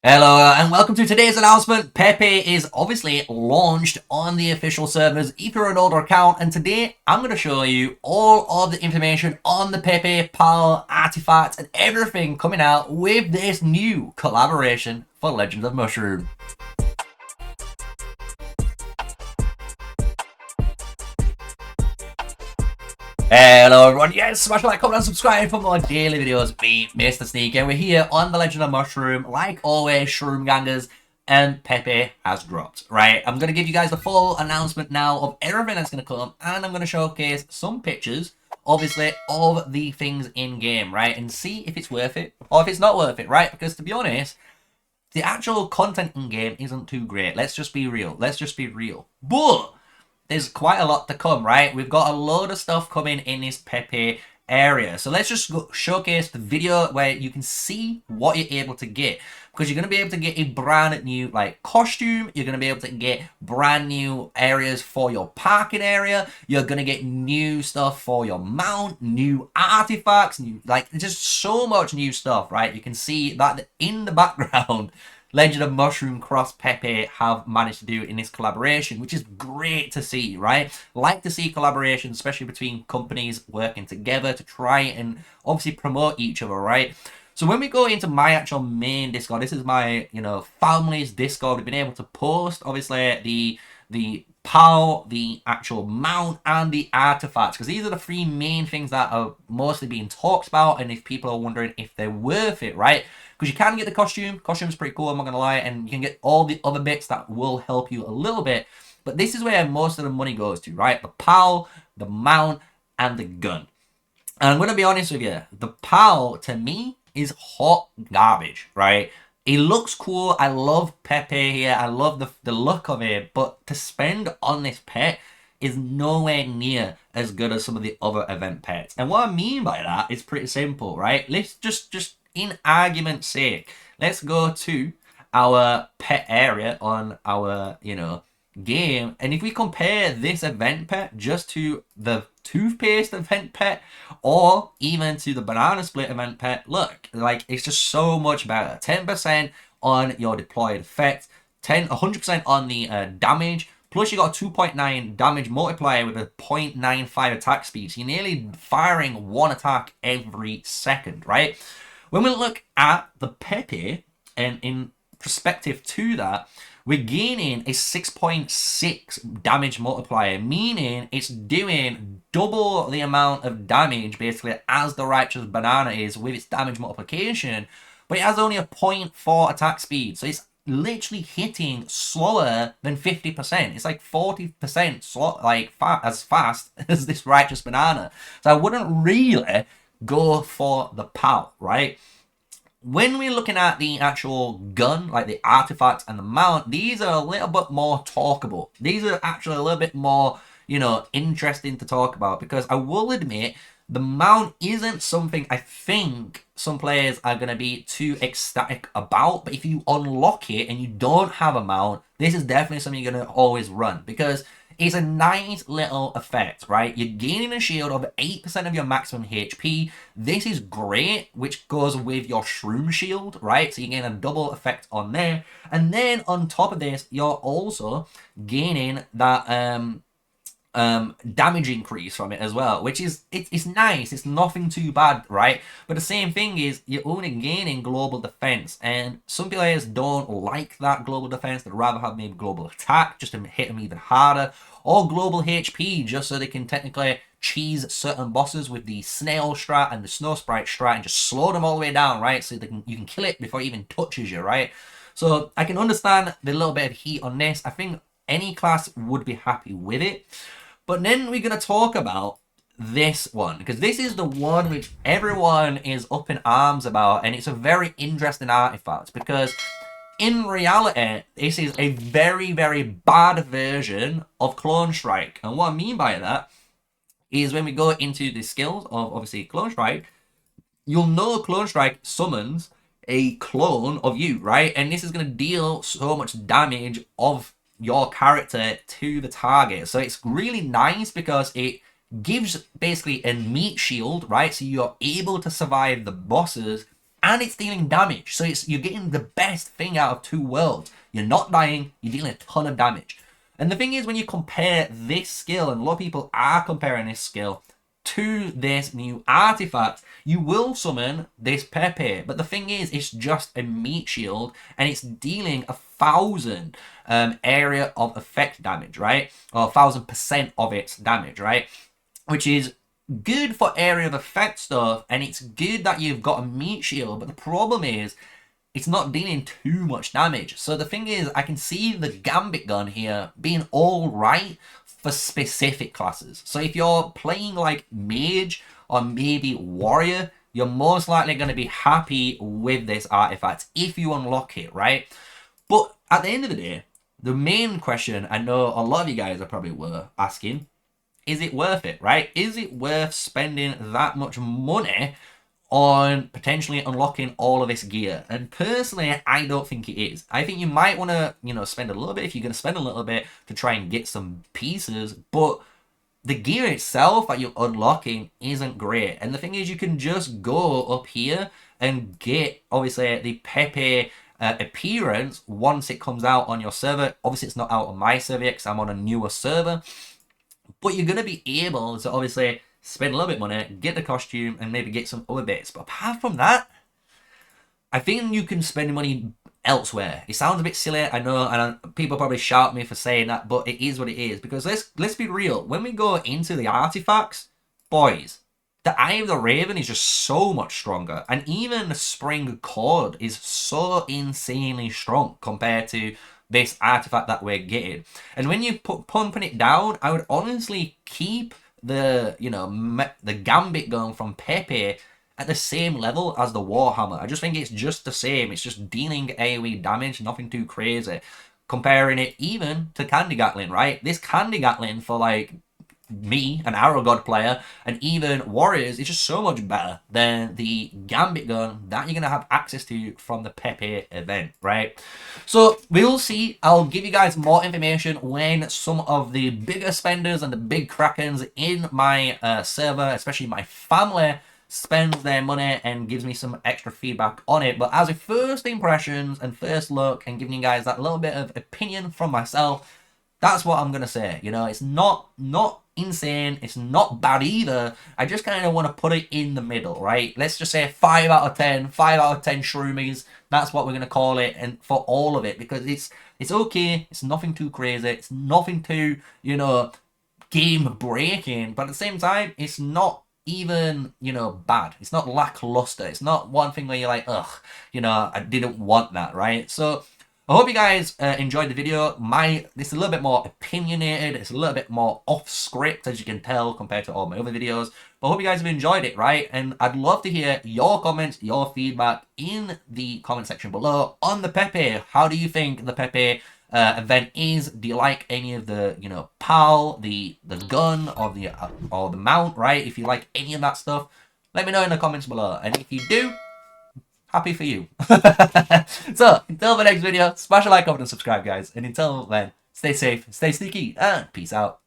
Hello and welcome to today's announcement. Pepe is obviously launched on the official servers if you're an older account, and today I'm going to show you all of the information on the Pepe PAL artifacts and everything coming out with this new collaboration for Legends of Mushroom. Hello everyone, yes, smash the like, comment and subscribe for more daily videos. Me, MrSneakyy, and we're here on the Legend of Mushroom, like always, Shroom Gangers, and Pepe has dropped, right? I'm going to give you guys the full announcement now of everything that's going to come, and I'm going to showcase some pictures, obviously, of the things in-game, right? And see if it's worth it, or if it's not worth it, right? Because to be honest, the actual content in-game isn't too great. Let's just be real. But there's quite a lot to come, right? We've got a load of stuff coming in this Pepe area. So let's just showcase the video where you can see what you're able to get. Because you're going to be able to get a brand new like costume. You're going to be able to get brand new areas for your parking area. You're going to get new stuff for your mount, new artifacts, new like just so much new stuff, right? You can see that in the background. Legend of Mushroom Cross Pepe have managed to do in this collaboration, which is great to see, right? Like to see collaborations, especially between companies working together to try and obviously promote each other, right? So when we go into my actual main Discord, this is my, family's Discord. We've been able to post, obviously, the POW, the actual mount, and the artifacts, because these are the three main things that are mostly being talked about, and if people are wondering if they're worth it, right? Because you can get the costume's pretty cool, I'm not gonna lie, and you can get all the other bits that will help you a little bit, but this is where most of the money goes to, right? The POW, the mount, and the gun. And I'm gonna be honest with you, the POW to me is hot garbage, right? He looks cool. I love Pepe here. I love the look of it. But to spend on this pet is nowhere near as good as some of the other event pets. And what I mean by that is pretty simple, right? Let's just in argument's sake, let's go to our pet area on our, game. And if we compare this event pet just to the toothpaste event pet or even to the banana split event pet, look, like it's just so much better. 10% on your deployed effect, 100% on the damage, plus you got a 2.9 damage multiplier with a 0.95 attack speed. So you're nearly firing one attack every second, right? When we look at the Pepe, and in perspective to that, we're gaining a 6.6 damage multiplier, meaning it's doing double the amount of damage, basically, as the Righteous Banana is with its damage multiplication, but it has only a 0.4 attack speed, so it's literally hitting slower than 50%. It's like 40% slow, like as fast as this Righteous Banana. So I wouldn't really go for the POW, right? When we're looking at the actual gun, like the artifacts and the mount, these are a little bit more talkable. These are actually a little bit more, interesting to talk about, because I will admit the mount isn't something I think some players are going to be too ecstatic about. But if you unlock it and you don't have a mount, this is definitely something you're going to always run, because it's a nice little effect, right? You're gaining a shield of 8% of your maximum HP. This is great, which goes with your Shroom Shield, right? So you gain a double effect on there. And then on top of this, you're also gaining that damage increase from it as well, which is it's nice. It's nothing too bad, right? But the same thing is you're only gaining global defense, and some players don't like that global defense. They'd rather have maybe global attack just to hit them even harder, or global HP just so they can technically cheese certain bosses with the snail strat and the snow sprite strat and just slow them all the way down, right? So you can kill it before it even touches you, right? So I can understand the little bit of heat on this. I think any class would be happy with it. But then we're going to talk about this one, because this is the one which everyone is up in arms about, and it's a very interesting artifact, because in reality, this is a very, very bad version of Clone Strike. And what I mean by that is when we go into the skills of, obviously, Clone Strike, you'll know Clone Strike summons a clone of you, right? And this is going to deal so much damage of your character to the target. So it's really nice because it gives basically a meat shield, right? So you're able to survive the bosses and it's dealing damage. So you're getting the best thing out of two worlds. You're not dying, you're dealing a ton of damage. And the thing is, when you compare this skill, and a lot of people are comparing this skill to this new artifact, you will summon this Pepe. But the thing is, it's just a meat shield, and it's dealing 1,000 area of effect damage, right? Or 1,000% of its damage, right? Which is good for area of effect stuff, and it's good that you've got a meat shield. But the problem is, it's not dealing too much damage. So the thing is, I can see the Gambit gun here being all right for specific classes. So if you're playing like mage or maybe warrior, you're most likely going to be happy with this artifact if you unlock it, right? But at the end of the day, the main question I know a lot of you guys are probably asking, is it worth it, right? Is it worth spending that much money on potentially unlocking all of this gear? And personally, I don't think it is. I think you might want to, spend a little bit if you're going to spend a little bit to try and get some pieces, but the gear itself that you're unlocking isn't great. And the thing is, you can just go up here and get, obviously, the Pepe appearance once it comes out on your server. Obviously, it's not out on my server because I'm on a newer server, but you're going to be able to obviously spend a little bit of money, get the costume, and maybe get some other bits. But apart from that, I think you can spend money elsewhere. It sounds a bit silly, I know, and people probably shout at me for saying that, but it is what it is. Because let's be real. When we go into the artifacts, boys, the Eye of the Raven is just so much stronger. And even the Spring Cord is so insanely strong compared to this artifact that we're getting. And when you pumping it down, I would honestly keep the the Gambit gun from Pepe at the same level as the Warhammer. I just think it's just the same. It's just dealing AoE damage, nothing too crazy. Comparing it even to Candy Gatling, right? This Candy Gatling for like me, an Arrow God player, and even Warriors is just so much better than the Gambit gun that you're going to have access to from the Pepe event, right? So we'll see. I'll give you guys more information when some of the bigger spenders and the big Krakens in my server, especially my family, spends their money and gives me some extra feedback on it. But as a first impressions and first look and giving you guys that little bit of opinion from myself, that's what I'm going to say. It's not insane. It's not bad either. I just kind of want to put it in the middle, right? Let's just say 5 out of 10, 5 out of 10 shroomies. That's what we're going to call it, and for all of it, because it's okay. It's nothing too crazy. It's nothing too, game breaking, but at the same time, it's not even, bad. It's not lackluster. It's not one thing where you're like, ugh, I didn't want that, right? So I hope you guys enjoyed the video. This is a little bit more opinionated. It's a little bit more off script, as you can tell, compared to all my other videos. But I hope you guys have enjoyed it, right? And I'd love to hear your comments, your feedback in the comment section below on the Pepe. How do you think the Pepe event is? Do you like any of the, PAL, the gun, or the mount, right? If you like any of that stuff, let me know in the comments below. And if you do, happy for you. So, until the next video, smash a like, comment, and subscribe, guys. And until then, stay safe, stay sneaky, and peace out.